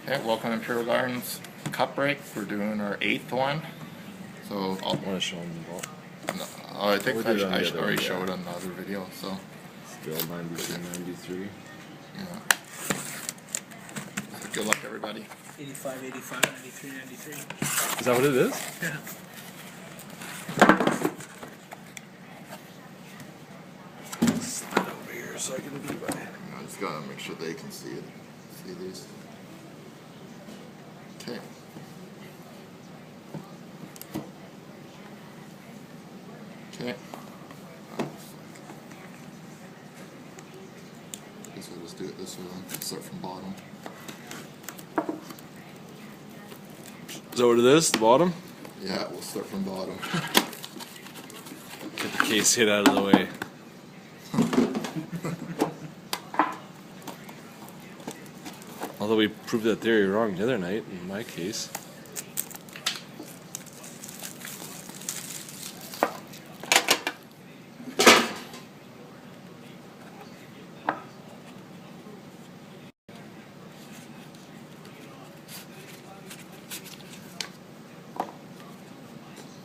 Okay, welcome to Imperial Gardens Cup Break. We're doing our 8th one. So I want to show them the ball. no, I think we did it on I the other already one, showed on the other video. So Still 92, 93. yeah. Good luck, everybody. 85, 85, 93, 93. Is that what it is? Yeah. Slide over here so I can be by. I just gotta make sure they can see it. See these. Okay. Okay. Guess we'll just do it this way then. Start from bottom. Is that what it is? The bottom? Yeah, we'll start from bottom. Get the case hit out of the way. Although we proved that theory wrong the other night, in my case.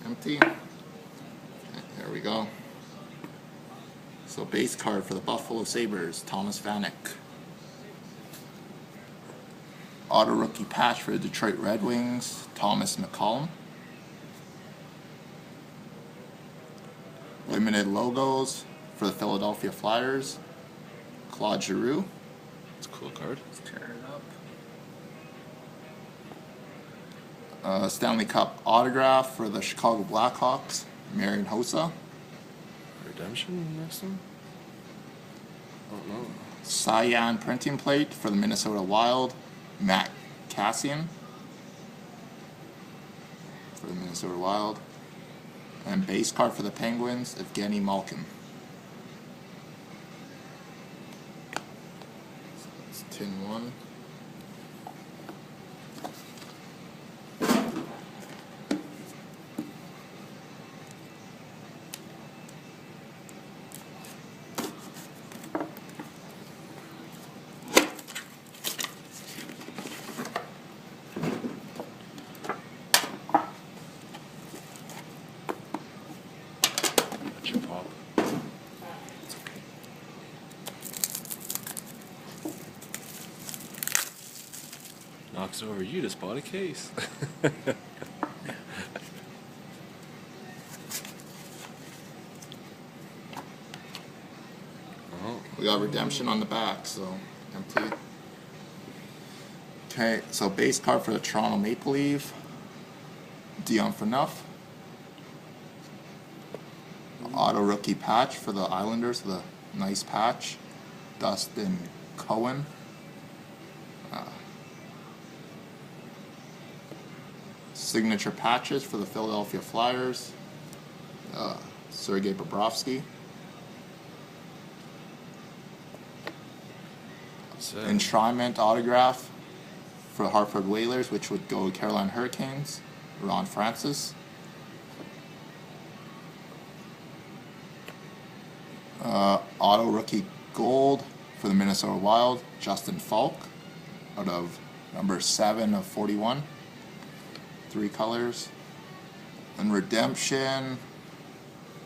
Empty. There we go. So base card for the Buffalo Sabres, Thomas Vanek. Auto rookie patch for the Detroit Red Wings, Thomas McCollum. Limited logos for the Philadelphia Flyers, Claude Giroux. It's a cool card. Let's tear it up. Stanley Cup autograph for the Chicago Blackhawks, Marian Hossa. Redemption next one? I don't know. Cyan printing plate for the Minnesota Wild, Matt Cassian. For the Minnesota Wild. And base card for the Penguins, Evgeny Malkin. So that's tin 1. Let you pop. It's okay. Knocks over. You just bought a case. Oh. We got redemption on the back, so empty. Okay, so base card for the Toronto Maple Leaf, Dion Phaneuf. Auto rookie patch for the Islanders, the nice patch, Dustin Cohen. Signature patches for the Philadelphia Flyers, Sergei Bobrovsky. Enshrinement autograph for the Hartford Whalers, which would go to Carolina Hurricanes, Ron Francis. Auto rookie gold for the Minnesota Wild, Justin Falk, out of number 7 of 41. 3 colors. And redemption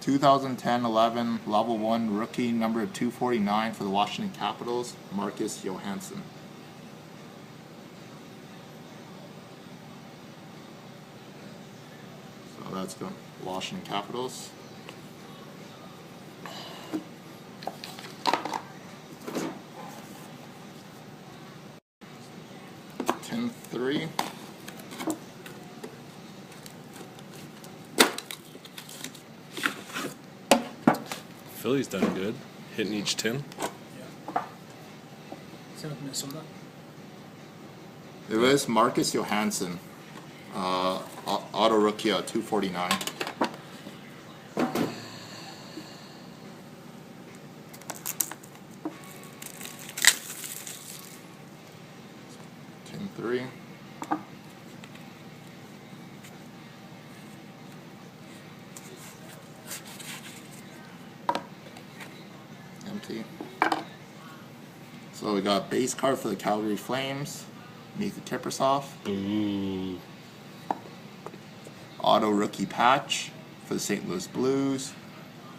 2010-11 level 1 rookie number 249 for the Washington Capitals, Marcus Johansson. So that's going Washington Capitals. Tin 3. Philly's done good. Hitting each tin. Yeah. Same with Minnesota. It was Marcus Johansson, auto rookie at 249. Tin 3. Empty. So we got base card for the Calgary Flames, Mika Kiprusoff. Ooh. Auto rookie patch for the St. Louis Blues,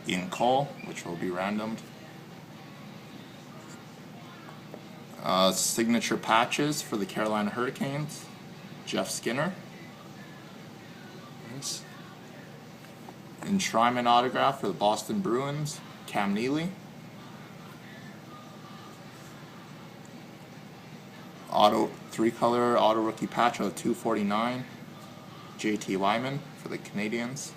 Ian Cole, which will be randomed. Signature patches for the Carolina Hurricanes, Jeff Skinner. Nice. Enshrinement autograph for the Boston Bruins, Cam Neely. Three-color auto rookie patch of 249, JT Wyman for the Canadiens.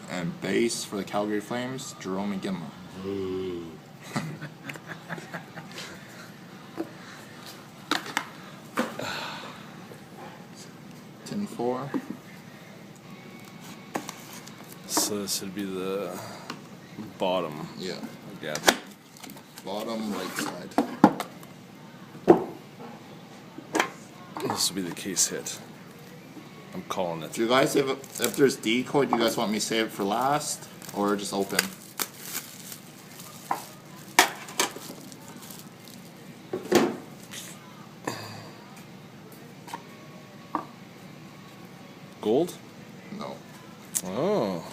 And base for the Calgary Flames, Jerome McGinley. Ooh. Tin 4. So this would be the bottom. Yeah. Yeah. Bottom right side. This would be the case hit. I'm calling it. Do you guys, if there's decoy, do you guys want me to save it for last or just open? Gold? No. Oh.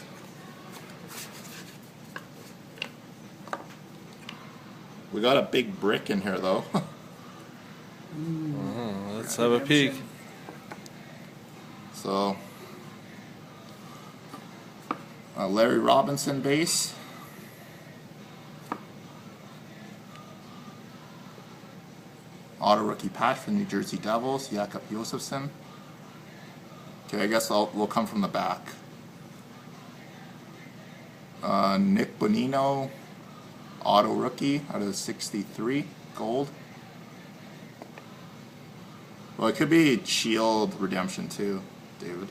We got a big brick in here though. Let's have a peek. So, Larry Robinson base. Auto rookie patch for New Jersey Devils, Jakob Josefsson. Okay, I guess we'll come from the back. Nick Bonino, auto rookie out of 63, gold. Well, it could be Shield redemption too, David.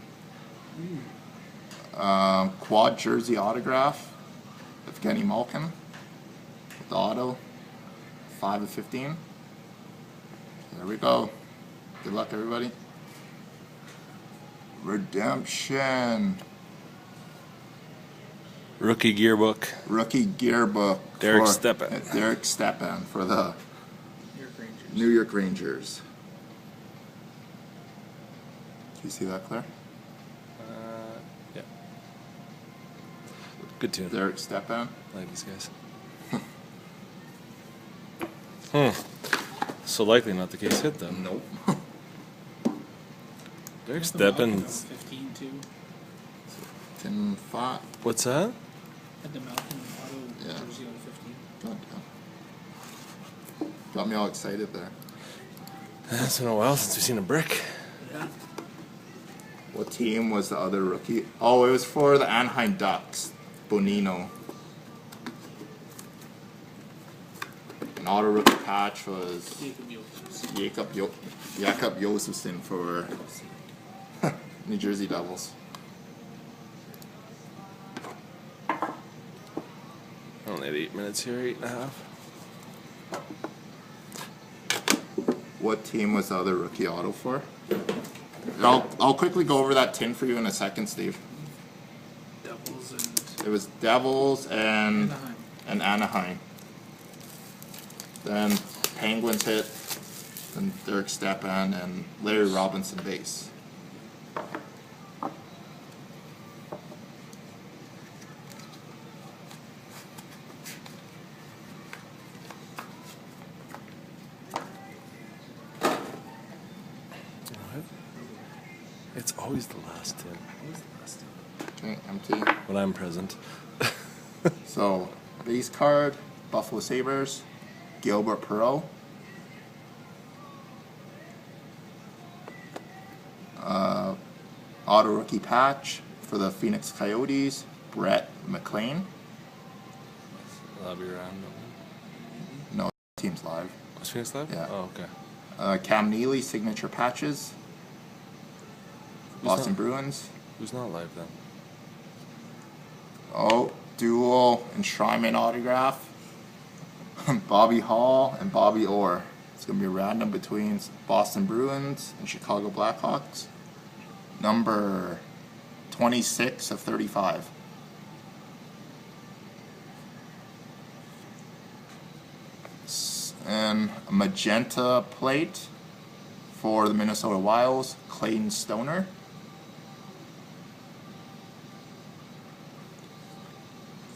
Quad jersey autograph of Kenny Malkin with the auto, 5 of 15. There we go. Good luck, everybody. Redemption. Rookie gearbook. Rookie gearbook. Derek for Stepan. Derek Stepan for the York Rangers. New York Rangers. Do you see that, Claire? Yeah. Good tune. Derek Stepan. I like these guys. So likely not the case hit then. Nope. Derek What's the Malcolm Stepan. 15 too. Tin 5. What's that? Had the Malcolm auto Yeah. jersey on 15. God damn. Got me all excited there. It's been a while since we've seen a brick. Yeah. What team was the other rookie? Oh, it was for the Anaheim Ducks. Bonino. An auto rookie patch was Jakob Josefsson for New Jersey Devils. I only had 8 minutes here, 8.5. What team was the other rookie auto for? I'll quickly go over that tin for you in a second, Steve. Devils and It was Devils and Anaheim. Anaheim. Then Penguins hit, then Derek Stepan and Larry Robinson base. It's always the last tin. Okay, empty. When I'm present. So, base card, Buffalo Sabres, Gilbert Perreault. Auto rookie patch for the Phoenix Coyotes, Brett McLean. That'll be around. No, team's live. Was Phoenix live? Yeah. Oh, okay. Cam Neely signature patches. Boston not- Bruins. Who's not live then? Oh, dual enshrinement autograph. Bobby Hall and Bobby Orr. It's going to be random between Boston Bruins and Chicago Blackhawks. Number 26 of 35. And a magenta plate for the Minnesota Wilds, Clayton Stoner.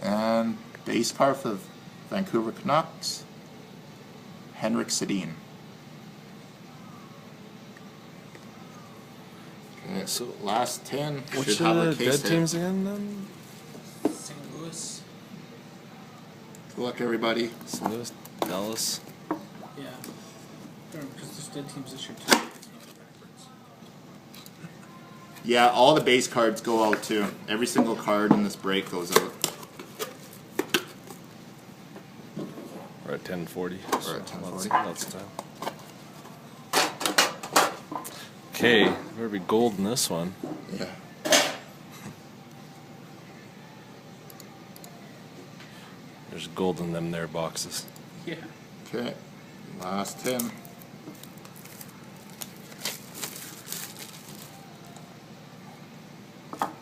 And base card for the Vancouver Canucks, Henrik Sedin. Okay, so last 10 Which should have are a the case dead hit. teams again then? St. Louis. Good luck, everybody. St. Louis, Dallas. Yeah. Because there's dead teams this year too. It's not backwards. Yeah, all the base cards go out too. Every single card in this break goes out. We're at 10:40. We're at 10:40. Lots of time. Okay, there'll be gold in this one. Yeah. There's gold in them there boxes. Yeah. Okay, last 10.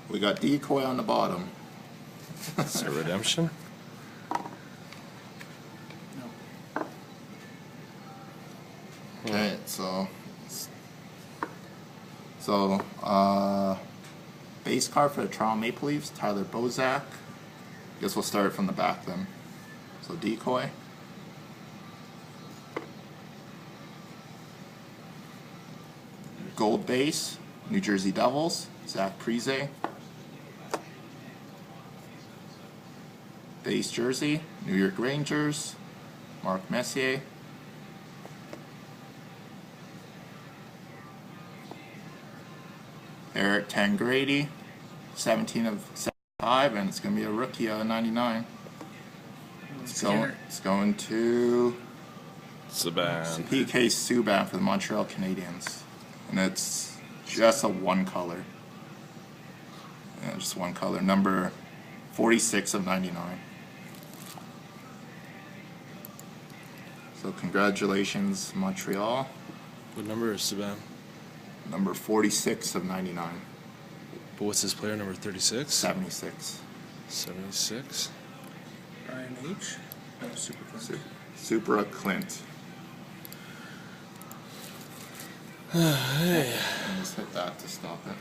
We got decoy on the bottom. Is there redemption? No. Okay, so base card for the Toronto Maple Leafs, Tyler Bozak. Guess we'll start from the back then. So decoy. Gold base, New Jersey Devils, Zach Parise. Base jersey, New York Rangers, Mark Messier. Eric Tangradi, 17 of 75, and it's going to be a rookie out of 99. It's going to Saban. PK Subban for the Montreal Canadiens. And it's just a one color. Yeah, just one color. Number 46 of 99. So congratulations, Montreal. What number is Saban? Number 46 of 99. But what's his player number? 36? 76. 76. Brian H. No, Super Clint. Supra Clint. Hey. Let's hit that to stop it.